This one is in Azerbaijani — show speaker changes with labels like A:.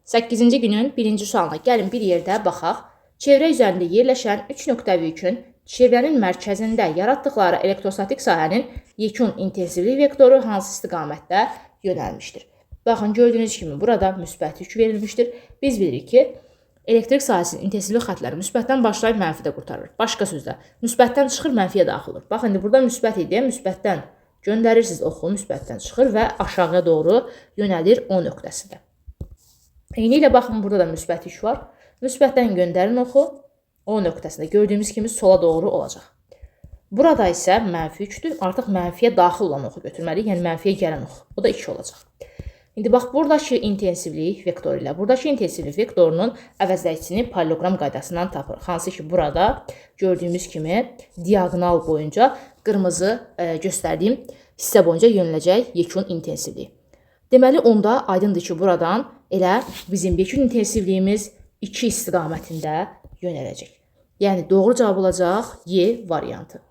A: 8-ci günün 1-ci sualına gəlin bir yerdə baxaq. Çevrə üzərində yerləşən 3 nöqtəvi üçün çevrənin mərkəzində yaratdıqları elektrostatik sahənin yekun intensivlik vektoru hansı istiqamətdə yönəlmişdir? Baxın, gördüyünüz kimi burada müsbət yük verilmişdir. Biz bilirik ki, elektrik sahəsinin intensivlik xətləri müsbətdən başlayıb mənfidə qurtarır. Başqa sözlə, müsbətdən çıxır, mənfiyə daxil olur. Baxın, indi burada müsbət idi, müsbətdən göndərirsiniz oxu, müsbətdən çıxır və aşağıya doğru yönəlir O nöqtəsində. Eyni ilə baxın, burada da müsbət yük var. Müsbətdən göndərin oxu, O nöqtəsində gördüyümüz kimi sola doğru olacaq. Burada isə mənfi yükdür. Artıq mənfiyə daxil olan oxu götürməliyik. Yəni mənfiyə gələn oxu. O da 2 olacaq. İndi bax, buradakı intensivlik vektoru ilə buradakı intensivlik vektorunun əvəzləyicisini paralleloqram qaydasından tapırıq. Hansı ki, burada gördüyümüz kimi diaqonal boyunca qırmızı göstərdiyim hissə boyunca yönələcək yekun intensivlik. Deməli, onda aydındır ki, buradan elə bizim yekun intensivliyimiz 2 istiqamətində yönələcək. Yəni, doğru cavab olacaq Y variantı.